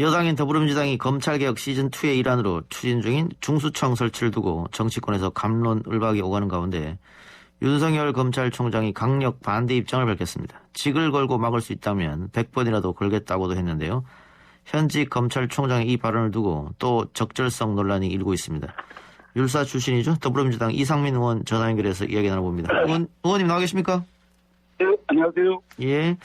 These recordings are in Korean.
여당인 더불어민주당이 검찰개혁 시즌2의 일환으로 추진 중인 중수청 설치를 두고 정치권에서 갑론을박이 오가는 가운데 윤석열 검찰총장이 강력 반대 입장을 밝혔습니다. 직을 걸고 막을 수 있다면 100번이라도 걸겠다고도 했는데요. 현직 검찰총장의 이 발언을 두고 또 적절성 논란이 일고 있습니다. 율사 출신이죠. 더불어민주당 이상민 의원 전화 연결해서 이야기 나눠봅니다. 의원님 나와 계십니까? 네, 안녕하세요. 예.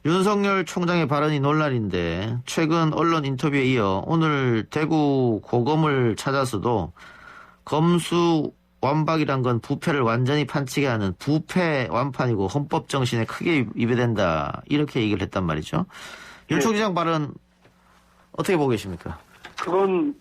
윤석열 총장의 발언이 논란인데 최근 언론 인터뷰에 이어 오늘 대구 고검을 찾아서도 검수 완박이란 건 부패를 완전히 판치게 하는 부패 완판이고 헌법 정신에 크게 위배된다 이렇게 얘기를 했단 말이죠. 윤 총장 발언 어떻게 보고 계십니까? 그건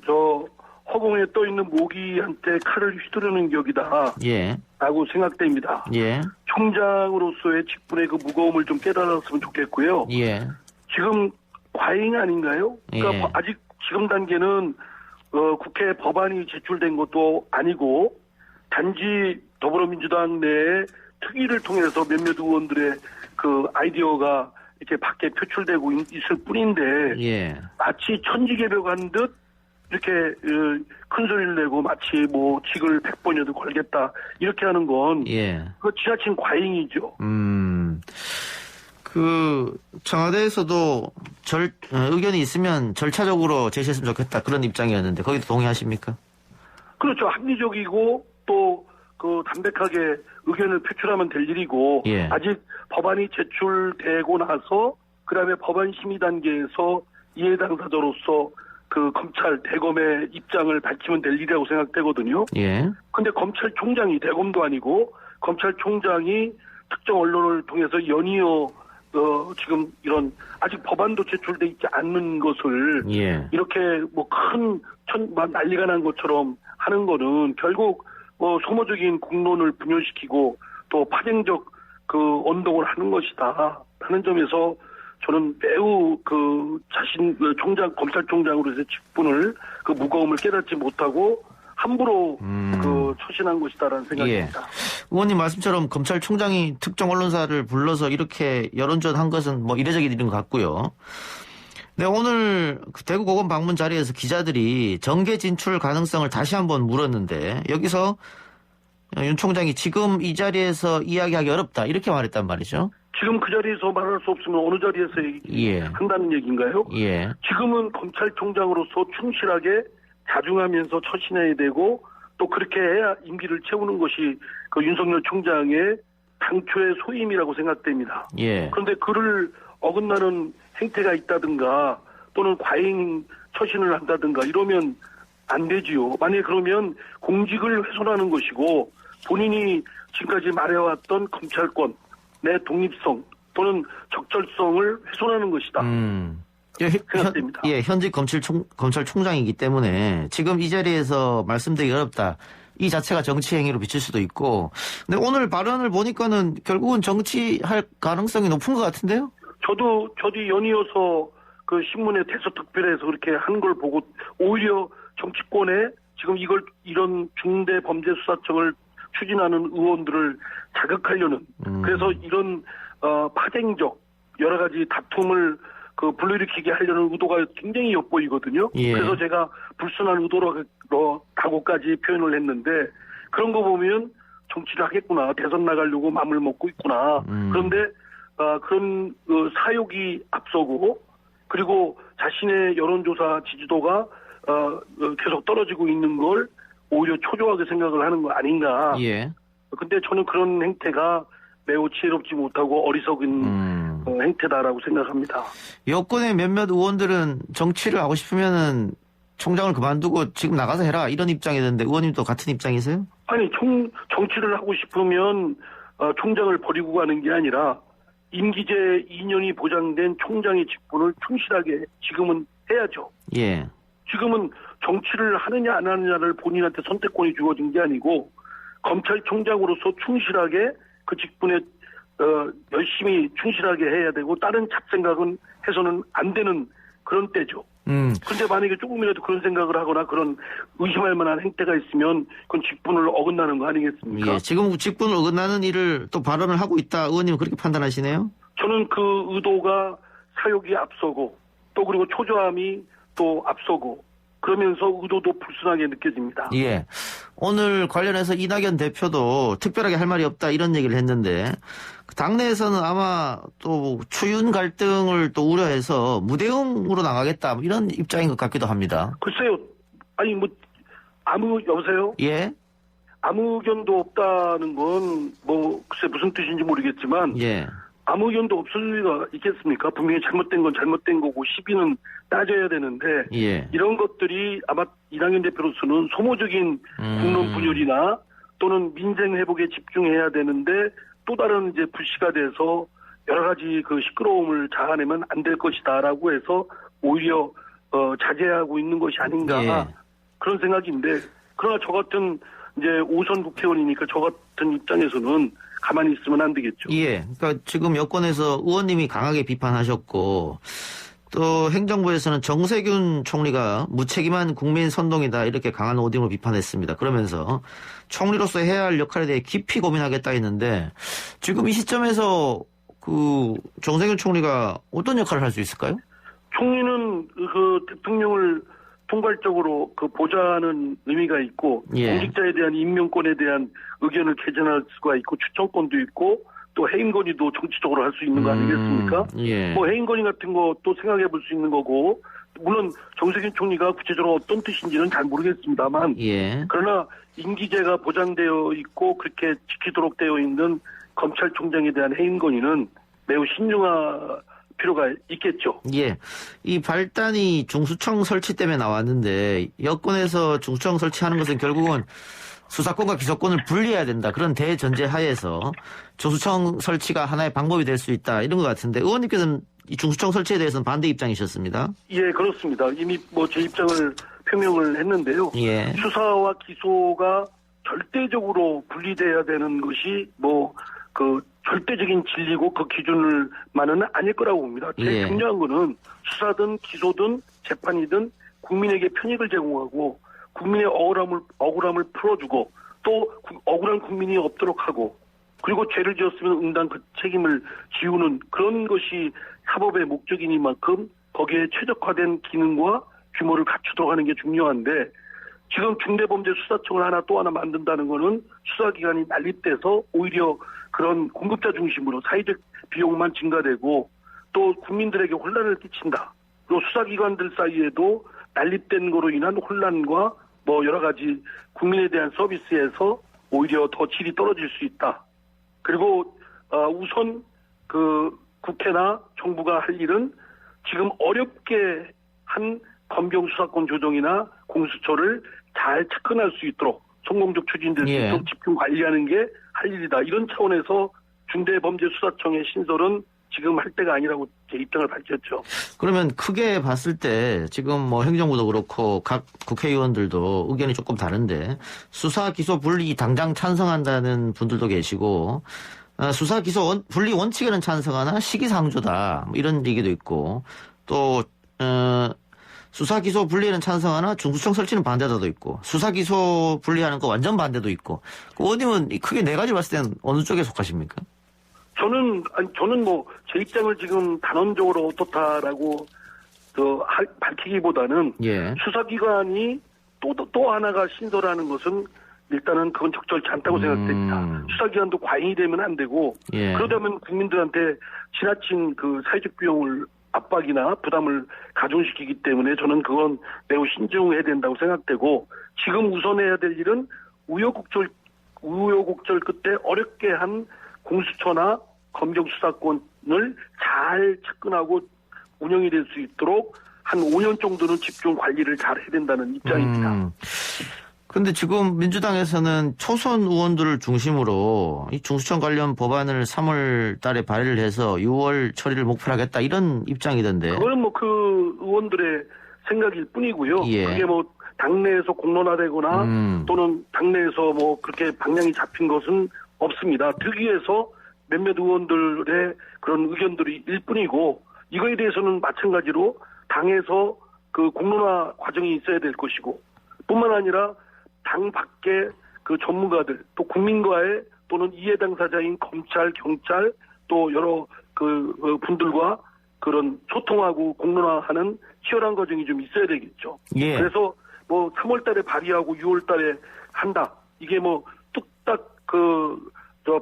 허공에 떠 있는 모기한테 칼을 휘두르는 격이다. 예. 라고 생각됩니다. 예. 총장으로서의 직분의 그 무거움을 좀 깨달았으면 좋겠고요. 예. 지금 과잉 아닌가요? 그러니까 예. 아직 지금 단계는 국회 법안이 제출된 것도 아니고 단지 더불어민주당 내에 특위를 통해서 몇몇 의원들의 그 아이디어가 이렇게 밖에 표출되고 있을 뿐인데 예. 마치 천지개벽한 듯 이렇게 큰 소리를 내고 마치 뭐 직을 100번이라도 걸겠다 이렇게 하는 건 예. 그거 지나친 과잉이죠. 그 청와대에서도 의견이 있으면 절차적으로 제시했으면 좋겠다 그런 입장이었는데 거기도 동의하십니까? 그렇죠. 합리적이고 또 그 담백하게 의견을 표출하면 될 일이고 예. 아직 법안이 제출되고 나서 그다음에 법안 심의 단계에서 이해 당사자로서 그 검찰 대검의 입장을 밝히면 될 일이라고 생각되거든요. 예. 근데 검찰총장이 대검도 아니고 검찰총장이 특정 언론을 통해서 연이어 지금 이런 아직 법안도 제출돼 있지 않는 것을 예. 이렇게 뭐 큰 난리가 난 것처럼 하는 거는 결국 소모적인 공론을 분열시키고 또 파행적 그 언동을 하는 것이다 하는 점에서 저는 매우 검찰총장으로서의 직분을 그 무거움을 깨닫지 못하고 함부로 처신한 것이다라는 생각입니다. 예. 의원님 말씀처럼 검찰총장이 특정 언론사를 불러서 이렇게 여론전한 것은 뭐 이례적인 일인 것 같고요. 네, 오늘 대구 고검 방문 자리에서 기자들이 정계 진출 가능성을 다시 한번 물었는데 여기서 윤 총장이 지금 이 자리에서 이야기하기 어렵다 이렇게 말했단 말이죠. 지금 그 자리에서 말할 수 없으면 어느 자리에서 한다는 얘기인가요? 예. 지금은 검찰총장으로서 충실하게 자중하면서 처신해야 되고 또 그렇게 해야 임기를 채우는 것이 그 윤석열 총장의 당초의 소임이라고 생각됩니다. 예. 그런데 그를 어긋나는 행태가 있다든가 또는 과잉 처신을 한다든가 이러면 안 되지요. 만약에 그러면 공직을 훼손하는 것이고 본인이 지금까지 말해왔던 검찰권 내 독립성 또는 적절성을 훼손하는 것이다. 생각됩니다. 현직 검찰총장이기 때문에 지금 이 자리에서 말씀드리기 어렵다. 이 자체가 정치 행위로 비칠 수도 있고. 근데 오늘 발언을 보니까는 결국은 정치할 가능성이 높은 것 같은데요? 저도 연이어서 그 신문에 대서특별해서 그렇게 한 걸 보고 오히려 정치권에 지금 이런 중대범죄수사청을 추진하는 의원들을 자극하려는 그래서 이런 파행적 여러 가지 다툼을 불러일으키게 하려는 의도가 굉장히 엿보이거든요. 예. 그래서 제가 불순한 의도라고까지 표현을 했는데 그런 거 보면 정치를 하겠구나. 대선 나가려고 마음을 먹고 있구나. 그런데 그런 사욕이 앞서고 그리고 자신의 여론조사 지지도가 계속 떨어지고 있는 걸 오히려 초조하게 생각을 하는 거 아닌가. 예. 근데 저는 그런 행태가 매우 지혜롭지 못하고 어리석은 행태다라고 생각합니다. 여권의 몇몇 의원들은 정치를 하고 싶으면은 총장을 그만두고 지금 나가서 해라 이런 입장이던데 의원님도 같은 입장이세요? 아니 정치를 하고 싶으면 총장을 버리고 가는 게 아니라 임기제 2년이 보장된 총장의 직분을 충실하게 지금은 해야죠. 예. 지금은 정치를 하느냐 안 하느냐를 본인한테 선택권이 주어진 게 아니고 검찰총장으로서 충실하게 그 직분에 열심히 충실하게 해야 되고 다른 잡생각은 해서는 안 되는 그런 때죠. 그런데 만약에 조금이라도 그런 생각을 하거나 그런 의심할 만한 행태가 있으면 그건 직분을 어긋나는 거 아니겠습니까? 예, 지금 직분을 어긋나는 일을 또 발언을 하고 있다. 의원님은 그렇게 판단하시네요? 저는 그 의도가 사욕이 앞서고 또 그리고 초조함이 또 앞서고 그러면서 의도도 불순하게 느껴집니다. 예. 오늘 관련해서 이낙연 대표도 특별하게 할 말이 없다 이런 얘기를 했는데 당내에서는 아마 또 추윤 갈등을 또 우려해서 무대응으로 나가겠다 이런 입장인 것 같기도 합니다. 글쎄요. 아니 뭐 여보세요? 예. 아무 의견도 없다는 건 뭐 글쎄 무슨 뜻인지 모르겠지만 예. 아무 의견도 없을 리가 있겠습니까? 분명히 잘못된 건 잘못된 거고 시비는 따져야 되는데 예. 이런 것들이 아마 이낙연 대표로서는 소모적인 국론 분열이나 또는 민생 회복에 집중해야 되는데 또 다른 이제 불씨가 돼서 여러 가지 그 시끄러움을 자아내면 안 될 것이다라고 해서 오히려 자제하고 있는 것이 아닌가 예. 그런 생각인데 그러나 저 같은 이제 5선 국회의원이니까 저 같은 입장에서는 가만히 있으면 안 되겠죠. 예. 그러니까 지금 여권에서 의원님이 강하게 비판하셨고 또 행정부에서는 정세균 총리가 무책임한 국민 선동이다 이렇게 강한 오딩으로 비판했습니다. 그러면서 총리로서 해야 할 역할에 대해 깊이 고민하겠다 했는데 지금 이 시점에서 그 정세균 총리가 어떤 역할을 할 수 있을까요? 총리는 그 대통령을 통괄적으로 그 보좌하는 의미가 있고 예. 공직자에 대한 임명권에 대한 의견을 개진할 수가 있고 추천권도 있고 또 해임 건의도 정치적으로 할 수 있는 거 아니겠습니까? 예. 뭐 해임 건의 같은 것도 생각해 볼 수 있는 거고 물론 정세균 총리가 구체적으로 어떤 뜻인지는 잘 모르겠습니다만 예. 그러나 임기제가 보장되어 있고 그렇게 지키도록 되어 있는 검찰총장에 대한 해임 건의는 매우 신중할 필요가 있겠죠. 예. 이 발단이 중수청 설치 때문에 나왔는데 여권에서 중수청 설치하는 것은 결국은 수사권과 기소권을 분리해야 된다. 그런 대전제 하에서 중수청 설치가 하나의 방법이 될 수 있다. 이런 것 같은데 의원님께서는 이 중수청 설치에 대해서는 반대 입장이셨습니다. 예, 그렇습니다. 이미 뭐 제 입장을 표명을 했는데요. 예. 수사와 기소가 절대적으로 분리돼야 되는 것이 뭐 그 절대적인 진리고 그 기준을만은 아닐 거라고 봅니다. 제일 예. 중요한 거는 수사든 기소든 재판이든 국민에게 편익을 제공하고 국민의 억울함을 풀어주고 또 억울한 국민이 없도록 하고 그리고 죄를 지었으면 응당 그 책임을 지우는 그런 것이 사법의 목적이니만큼 거기에 최적화된 기능과 규모를 갖추도록 하는 게 중요한데 지금 중대범죄수사청을 하나 또 하나 만든다는 거는 수사기관이 난립돼서 오히려 그런 공급자 중심으로 사회적 비용만 증가되고 또 국민들에게 혼란을 끼친다. 그리고 수사기관들 사이에도 난립된 거로 인한 혼란과 뭐 여러 가지 국민에 대한 서비스에서 오히려 더 질이 떨어질 수 있다. 그리고 우선 그 국회나 정부가 할 일은 지금 어렵게 한 검경 수사권 조정이나 공수처를 잘 접근할 수 있도록 성공적 추진될 수 예. 있도록 집중 관리하는 게 할 일이다. 이런 차원에서 중대범죄수사청의 신설은 지금 할 때가 아니라고 제 입장을 밝혔죠. 그러면 크게 봤을 때 지금 뭐 행정부도 그렇고 각 국회의원들도 의견이 조금 다른데 수사 기소 분리 당장 찬성한다는 분들도 계시고 수사 기소 분리 원칙에는 찬성하나 시기상조다 뭐 이런 얘기도 있고 또 수사 기소 분리에는 찬성하나 중수청 설치는 반대다도 있고 수사 기소 분리하는 거 완전 반대도 있고 그 의원님은 크게 네 가지 봤을 때는 어느 쪽에 속하십니까? 저는 뭐 제 입장을 지금 단언적으로 어떻다라고 밝히기보다는 예. 수사기관이 또 하나가 신설하는 것은 일단은 그건 적절치 않다고 생각됩니다. 수사기관도 과잉이 되면 안 되고 예. 그러다면 국민들한테 지나친 그 사회적 비용을 압박이나 부담을 가중시키기 때문에 저는 그건 매우 신중해야 된다고 생각되고 지금 우선해야 될 일은 우여곡절 끝에 어렵게 한 공수처나 검경 수사권을 잘 접근하고 운영이 될 수 있도록 한 5년 정도는 집중 관리를 잘 해야 된다는 입장입니다. 근데 지금 민주당에서는 초선 의원들을 중심으로 이 중수청 관련 법안을 3월 달에 발의를 해서 6월 처리를 목표로 하겠다 이런 입장이던데. 그거는 뭐 그 의원들의 생각일 뿐이고요. 예. 그게 뭐 당내에서 공론화되거나 또는 당내에서 뭐 그렇게 방향이 잡힌 것은 없습니다. 특위에서 몇몇 의원들의 그런 의견들이 일 뿐이고 이거에 대해서는 마찬가지로 당에서 그 공론화 과정이 있어야 될 것이고 뿐만 아니라 당 밖에 그 전문가들 또 국민과의 또는 이해 당사자인 검찰, 경찰 또 여러 그 분들과 그런 소통하고 공론화하는 치열한 과정이 좀 있어야 되겠죠. 예. 그래서 뭐 3월 달에 발의하고 6월 달에 한다. 이게 뭐 뚝딱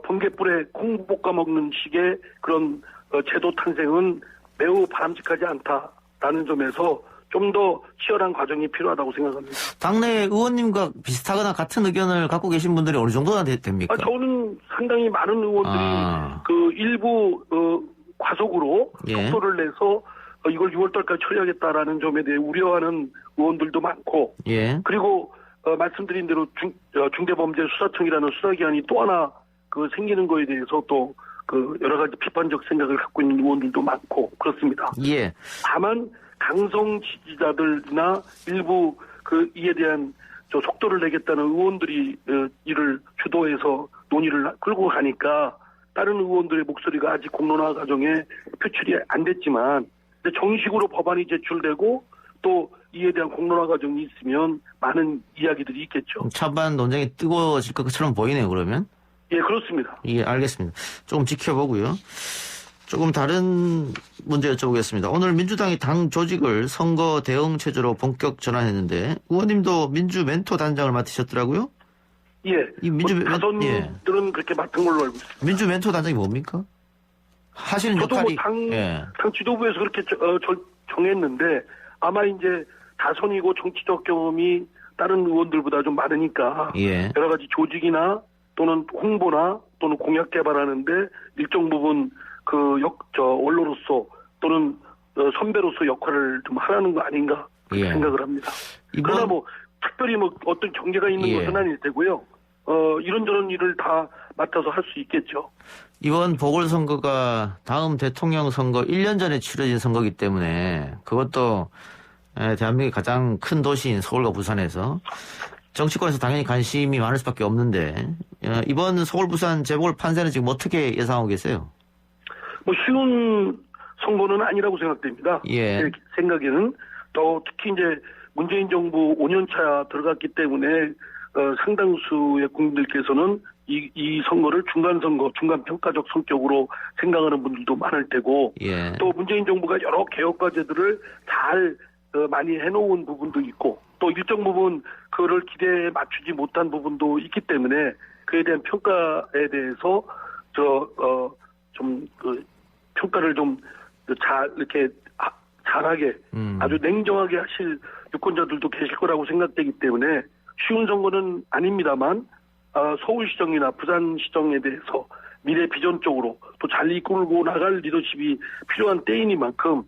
번개불에 콩 볶아 먹는 식의 그런 제도 탄생은 매우 바람직하지 않다라는 점에서 좀 더 치열한 과정이 필요하다고 생각합니다. 당내 의원님과 비슷하거나 같은 의견을 갖고 계신 분들이 어느 정도나 됩니까? 저는 상당히 많은 의원들이 그 일부 과속으로 예. 속도를 내서 이걸 6월달까지 처리하겠다라는 점에 대해 우려하는 의원들도 많고, 예. 그리고 말씀드린 대로 중대범죄수사청이라는 수사기관이 또 하나 생기는 거에 대해서 또 여러 가지 비판적 생각을 갖고 있는 의원들도 많고 그렇습니다. 예. 다만 강성 지지자들이나 일부 이에 대한 속도를 내겠다는 의원들이 이를 주도해서 논의를 끌고 가니까 다른 의원들의 목소리가 아직 공론화 과정에 표출이 안 됐지만 정식으로 법안이 제출되고 또 이에 대한 공론화 과정이 있으면 많은 이야기들이 있겠죠. 찬반 논쟁이 뜨거워질 것처럼 보이네요, 그러면. 예, 그렇습니다. 예, 알겠습니다. 조금 지켜보고요. 조금 다른 문제 여쭤보겠습니다. 오늘 민주당이 당 조직을 선거 대응 체제로 본격 전환했는데 의원님도 민주 멘토 단장을 맡으셨더라고요? 예. 이 민주 다선들은 그렇게 맡은 걸로 알고 있습니다. 민주 멘토 단장이 뭡니까? 하시는 저도 역할이 당 지도부에서 그렇게 정했는데 아마 이제 다선이고 정치적 경험이 다른 의원들보다 좀 많으니까 예. 여러 가지 조직이나 또는 홍보나 또는 공약 개발하는데 일정 부분 원로로서 또는 선배로서 역할을 좀 하라는 거 아닌가 그렇게 예. 생각을 합니다. 그러나 특별히 어떤 경계가 있는 예. 것은 아닐 테고요. 이런저런 일을 다 맡아서 할 수 있겠죠. 이번 보궐선거가 다음 대통령 선거 1년 전에 치러진 선거이기 때문에 그것도 대한민국의 가장 큰 도시인 서울과 부산에서 정치권에서 당연히 관심이 많을 수밖에 없는데 이번 서울 부산 재보궐 판세는 지금 어떻게 예상하고 계세요? 쉬운 선거는 아니라고 생각됩니다. 예. 제 생각에는 또 특히 이제 문재인 정부 5년차 들어갔기 때문에 상당수의 국민들께서는 이 선거를 중간선거, 중간평가적 성격으로 생각하는 분들도 많을 테고 예. 또 문재인 정부가 여러 개혁 과제들을 잘 많이 해놓은 부분도 있고 또 일정 부분 그를 기대에 맞추지 못한 부분도 있기 때문에 그에 대한 평가에 대해서 평가를 좀 이렇게 잘하게 아주 냉정하게 하실 유권자들도 계실 거라고 생각되기 때문에 쉬운 선거는 아닙니다만 서울시정이나 부산시정에 대해서 미래 비전적으로 또 잘 이끌고 나갈 리더십이 필요한 때이니만큼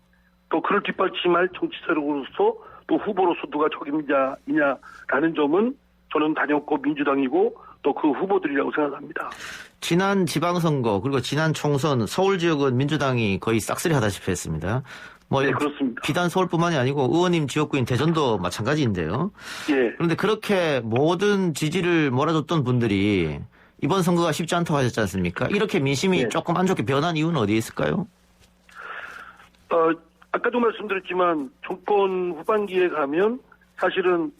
또 그를 뒷받침할 정치 세력으로서 또 후보로서 누가 적임자이냐라는 점은 저는 단연코 민주당이고 또 그 후보들이라고 생각합니다. 지난 지방선거 그리고 지난 총선 서울 지역은 민주당이 거의 싹쓸이 하다시피 했습니다. 네, 그렇습니다. 비단 서울뿐만이 아니고 의원님 지역구인 대전도 마찬가지인데요. 예. 그런데 그렇게 모든 지지를 몰아줬던 분들이 이번 선거가 쉽지 않다고 하셨지 않습니까? 이렇게 민심이 예. 조금 안 좋게 변한 이유는 어디에 있을까요? 아까도 말씀드렸지만 정권 후반기에 가면 사실은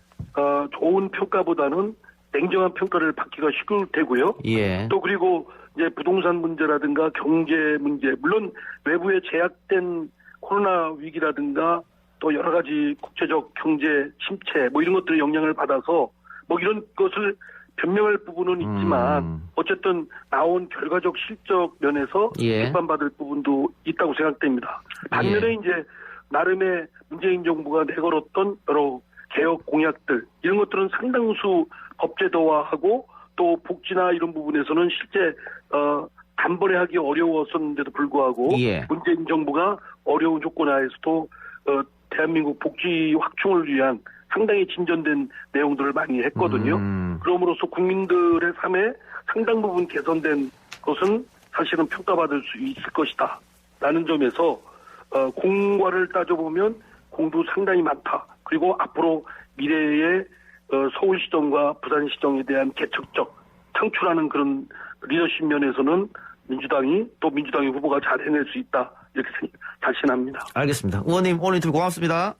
좋은 평가보다는 냉정한 평가를 받기가 쉬울 테고요. 예. 또 그리고 이제 부동산 문제라든가 경제 문제, 물론 외부에 제약된 코로나 위기라든가 또 여러 가지 국제적 경제 침체 이런 것들의 영향을 받아서 이런 것을 변명할 부분은 있지만 어쨌든 나온 결과적 실적 면에서 예. 비판받을 부분도 있다고 생각됩니다. 반면에 이제 나름의 문재인 정부가 내걸었던 여러 개혁 공약들 이런 것들은 상당수 법제도화하고 또 복지나 이런 부분에서는 실제 단번에 하기 어려웠었는데도 불구하고 예. 문재인 정부가 어려운 조건 하에서도 대한민국 복지 확충을 위한 상당히 진전된 내용들을 많이 했거든요. 그럼으로써 국민들의 삶에 상당 부분 개선된 것은 사실은 평가받을 수 있을 것이다. 라는 점에서 공과를 따져보면 공도 상당히 많다. 그리고 앞으로 미래의 서울시정과 부산시정에 대한 개척적 창출하는 그런 리더십 면에서는 민주당의 후보가 잘 해낼 수 있다. 이렇게 자신합니다. 알겠습니다. 의원님 오늘 인터뷰 고맙습니다.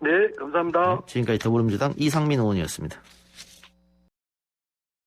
네, 감사합니다. 지금까지 더불어민주당 이상민 의원이었습니다.